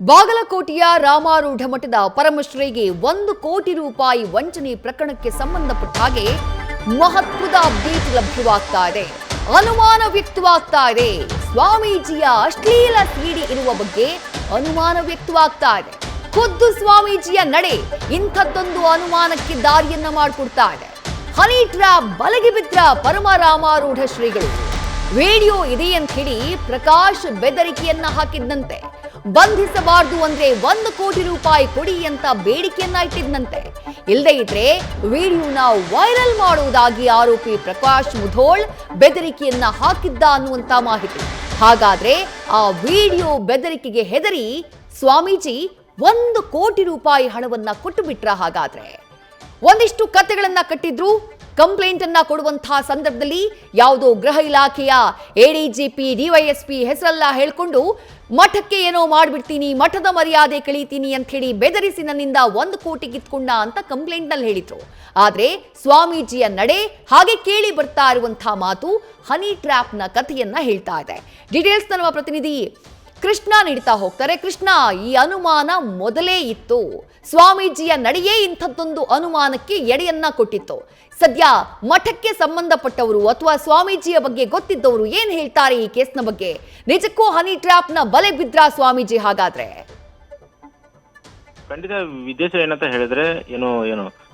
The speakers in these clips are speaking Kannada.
ಬಾಗಲಕೋಟೆಯ ರಾಮಾರೂಢ ಮಠದ ಪರಮಶ್ರೀಗೆ 1 ಕೋಟಿ ರೂಪಾಯಿ ವಂಚನೆ ಪ್ರಕರಣಕ್ಕೆ ಸಂಬಂಧಪಟ್ಟ ಹಾಗೆ ಮಹತ್ವದ ಅಪ್ಡೇಟ್ ಲಭ್ಯವಾಗ್ತಾ ಇದೆ. ಅನುಮಾನ ವ್ಯಕ್ತವಾಗ್ತಾ ಇದೆ. ಸ್ವಾಮೀಜಿಯ ಅಶ್ಲೀಲ ಸಿಡಿ ಇರುವ ಬಗ್ಗೆ ಅನುಮಾನ ವ್ಯಕ್ತವಾಗ್ತಾ ಇದೆ. ಖುದ್ದು ಸ್ವಾಮೀಜಿಯ ನಡೆ ಇಂಥದ್ದೊಂದು ಅನುಮಾನಕ್ಕೆ ದಾರಿಯನ್ನ ಮಾಡಿಕೊಡ್ತಾ ಇದೆ. ಹನಿ ಟ್ರ್ಯಾಪ್ ಬಲೆಗೆ ಬಿದ್ದ ಪರಮ ರಾಮಾರೂಢ ಶ್ರೀಗಳು. ವಿಡಿಯೋ ಇದೆ ಅಂತ ಹೇಳಿ ಪ್ರಕಾಶ್ ಬೆದರಿಕೆಯನ್ನ ಹಾಕಿದ್ದಂತೆ. ಬಂಧಿಸಬಾರದು ಅಂದ್ರೆ 1 ಕೋಟಿ ರೂಪಾಯಿ ಕೊಡಿ ಅಂತ ಬೇಡಿಕೆಯನ್ನ ಇಟ್ಟಿದ್ದಂತೆ. ಇಲ್ಲದೇ ಇದ್ರೆ ವಿಡಿಯೋನ ವೈರಲ್ ಮಾಡುವುದಾಗಿ ಆರೋಪಿ ಪ್ರಕಾಶ್ ಮುಧೋಳ್ ಬೆದರಿಕೆಯನ್ನ ಹಾಕಿದ್ದ ಅನ್ನುವಂತ ಮಾಹಿತಿ. ಹಾಗಾದ್ರೆ ಆ ವಿಡಿಯೋ ಬೆದರಿಕೆಗೆ ಹೆದರಿ ಸ್ವಾಮೀಜಿ 1 ಕೋಟಿ ರೂಪಾಯಿ ಹಣವನ್ನ ಕೊಟ್ಟು ಬಿಟ್ರ. ಹಾಗಾದ್ರೆ ಒಂದಿಷ್ಟು ಕಥೆಗಳನ್ನ ಕಟ್ಟಿದ್ರು. ಕಂಪ್ಲೇಂಟ್ ಅನ್ನ ಕೊಡುವಂತಹ ಸಂದರ್ಭದಲ್ಲಿ ಯಾವುದೋ ಗೃಹ ಇಲಾಖೆಯ ಎಡಿಜಿಪಿ ಡಿವೈಎಸ್ಪಿ ಹೆಸರೆಲ್ಲ ಹೇಳ್ಕೊಂಡು ಮಠಕ್ಕೆ ಏನೋ ಮಾಡ್ಬಿಡ್ತೀನಿ, ಮಠದ ಮರ್ಯಾದೆ ಕಳೀತೀನಿ ಅಂತ ಹೇಳಿ ಬೆದರಿಸಿ ನನ್ನಿಂದ 1 ಕೋಟಿ ಕಿತ್ಕೊಂಡ ಅಂತ ಕಂಪ್ಲೇಂಟ್ ನಲ್ಲಿ ಹೇಳಿದ್ರು. ಆದ್ರೆ ಸ್ವಾಮೀಜಿಯ ನಡೆ ಹಾಗೆ ಕೇಳಿ ಬರ್ತಾ ಇರುವಂತಹ ಮಾತು ಹನಿ ಟ್ರ್ಯಾಪ್ ನ ಕಥೆಯನ್ನ ಹೇಳ್ತಾ ಇದೆ. ಡೀಟೇಲ್ಸ್ ನಮ್ಮ ಪ್ರತಿನಿಧಿ ಕೃಷ್ಣ ನೀಡ್ತಾ ಹೋಗ್ತಾರೆ. ಕೃಷ್ಣ, ಈ ಅನುಮಾನ ಮೊದಲೇ ಇತ್ತು. ಸ್ವಾಮೀಜಿಯ ನಡೆಯೇ ಇಂಥದ್ದೊಂದು ಅನುಮಾನಕ್ಕೆ ಎಡೆಯನ್ನ ಕೊಟ್ಟಿತ್ತು. ಸದ್ಯ ಮಠಕ್ಕೆ ಸಂಬಂಧಪಟ್ಟವರು ಅಥವಾ ಸ್ವಾಮೀಜಿಯ ಬಗ್ಗೆ ಗೊತ್ತಿದ್ದವರು ಏನ್ ಹೇಳ್ತಾರೆ ಈ ಕೇಸ್ನ ಬಗ್ಗೆ? ನಿಜಕ್ಕೂ ಹನಿ ಟ್ರ್ಯಾಪ್ ನ ಬಲೆ ಬಿದ್ರಾ ಸ್ವಾಮೀಜಿ? ಹಾಗಾದ್ರೆ ಖಂಡಿತ ವಿದೇಶ ಏನಂತ ಹೇಳಿದ್ರೆ ಏನು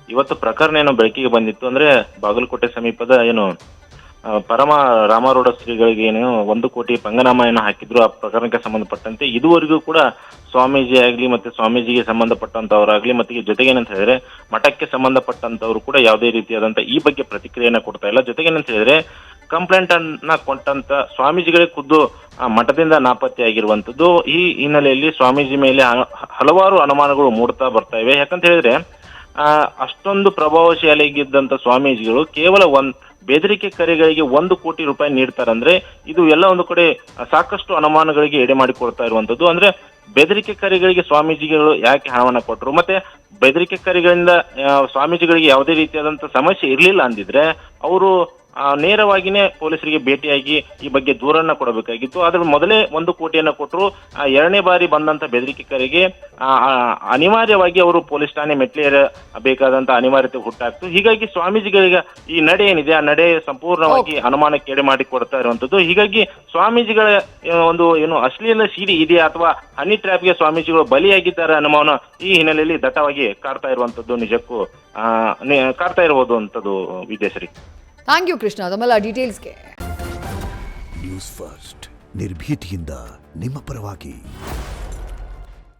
ಇವತ್ತು ಪ್ರಕರಣ ಏನೋ ಬೆಳಕಿಗೆ ಬಂದಿತ್ತು. ಅಂದ್ರೆ ಬಾಗಲಕೋಟೆ ಸಮೀಪದ ಪರಮ ರಾಮಾರೂಢ ಶ್ರೀಗಳಿಗೆ 1 ಕೋಟಿ ಪಂಗನಾಮ ಹಾಕಿದ್ರು. ಆ ಪ್ರಕರಣಕ್ಕೆ ಸಂಬಂಧಪಟ್ಟಂತೆ ಇದುವರೆಗೂ ಕೂಡ ಸ್ವಾಮೀಜಿ ಆಗ್ಲಿ ಮತ್ತೆ ಸ್ವಾಮೀಜಿಗೆ ಸಂಬಂಧಪಟ್ಟಂತವರಾಗ್ಲಿ ಮತ್ತೆ ಜೊತೆಗೆ ಏನಂತ ಹೇಳಿದ್ರೆ ಮಠಕ್ಕೆ ಸಂಬಂಧಪಟ್ಟಂತವ್ರು ಕೂಡ ಯಾವುದೇ ರೀತಿಯಾದಂತ ಈ ಬಗ್ಗೆ ಪ್ರತಿಕ್ರಿಯೆಯನ್ನ ಕೊಡ್ತಾ ಇಲ್ಲ. ಜೊತೆಗೆ ಏನಂತ ಹೇಳಿದ್ರೆ ಕಂಪ್ಲೇಂಟ್ ಅನ್ನ ಕೊಟ್ಟಂತ ಸ್ವಾಮೀಜಿಗಳೇ ಖುದ್ದು ಮಠದಿಂದ ನಾಪತ್ತೆ ಆಗಿರುವಂತದ್ದು. ಈ ಹಿನ್ನೆಲೆಯಲ್ಲಿ ಸ್ವಾಮೀಜಿ ಮೇಲೆ ಹಲವಾರು ಅನುಮಾನಗಳು ಮೂಡ್ತಾ ಬರ್ತಾ ಇವೆ. ಯಾಕಂತ ಹೇಳಿದ್ರೆ ಅಷ್ಟೊಂದು ಪ್ರಭಾವಶಾಲಿಯಾಗಿದ್ದಂತ ಸ್ವಾಮೀಜಿಗಳು ಕೇವಲ ಬೆದರಿಕೆ ಕರೆಗಳಿಗೆ 1 ಕೋಟಿ ರೂಪಾಯಿ ನೀಡ್ತಾರಂದ್ರೆ ಇದು ಎಲ್ಲ ಒಂದು ಕಡೆ ಸಾಕಷ್ಟು ಅನುಮಾನಗಳಿಗೆ ಎಡೆ ಮಾಡಿಕೊಡ್ತಾ ಇರುವಂತದ್ದು. ಅಂದ್ರೆ ಬೆದರಿಕೆ ಕರೆಗಳಿಗೆ ಸ್ವಾಮೀಜಿಗಳು ಯಾಕೆ ಹಣವನ್ನ ಕೊಟ್ಟರು, ಮತ್ತೆ ಬೆದರಿಕೆ ಕರೆಗಳಿಂದ ಸ್ವಾಮೀಜಿಗಳಿಗೆ ಯಾವುದೇ ರೀತಿಯಾದಂತ ಸಮಸ್ಯೆ ಇರ್ಲಿಲ್ಲ ಅಂದಿದ್ರೆ ಅವರು ನೇರವಾಗಿನೇ ಪೊಲೀಸರಿಗೆ ಭೇಟಿಯಾಗಿ ಈ ಬಗ್ಗೆ ದೂರನ್ನ ಕೊಡಬೇಕಾಗಿತ್ತು. ಅದ್ರ ಮೊದಲೇ 1 ಕೋಟಿಯನ್ನ ಕೊಟ್ಟರು. 2ನೇ ಬಾರಿ ಬಂದಂತ ಬೆದರಿಕೆ ಕರೆಗೆ ಅನಿವಾರ್ಯವಾಗಿ ಅವರು ಪೊಲೀಸ್ ಠಾಣೆ ಮೆಟ್ಲೇರಬೇಕಾದಂತ ಅನಿವಾರ್ಯತೆ ಹುಟ್ಟಾಗ್ತು. ಹೀಗಾಗಿ ಸ್ವಾಮೀಜಿಗಳಿಗೆ ಈ ನಡೆ ಏನಿದೆ ಆ ನಡೆ ಸಂಪೂರ್ಣವಾಗಿ ಅನುಮಾನಕ್ಕೆ ಎಡೆ ಮಾಡಿ ಕೊಡ್ತಾ ಇರುವಂತದ್ದು. ಹೀಗಾಗಿ ಸ್ವಾಮೀಜಿಗಳ ಅಶ್ಲೀಲ ಸಿಡಿ ಇದೆಯಾ ಅಥವಾ ಹನಿ ಟ್ರ್ಯಾಪ್ಗೆ ಸ್ವಾಮೀಜಿಗಳು ಬಲಿಯಾಗಿದ್ದಾರೆ ಅನುಮಾನ ಈ ಹಿನ್ನೆಲೆಯಲ್ಲಿ ದಟ್ಟವಾಗಿ ಕಾಡ್ತಾ ಇರುವಂತದ್ದು, ನಿಜಕ್ಕೂ ಕಾಡ್ತಾ ಇರಬಹುದು ಅಂತದ್ದು ವಿದೇಶರಿ. ಥ್ಯಾಂಕ್ ಯು ಕೃಷ್ಣ ತಮ್ಮೆಲ್ಲ ಡೀಟೇಲ್ಸ್ಗೆ. ನ್ಯೂಸ್ ಫಸ್ಟ್ ನಿರ್ಭೀತಿಯಿಂದ ನಿಮ್ಮ ಪರವಾಗಿ.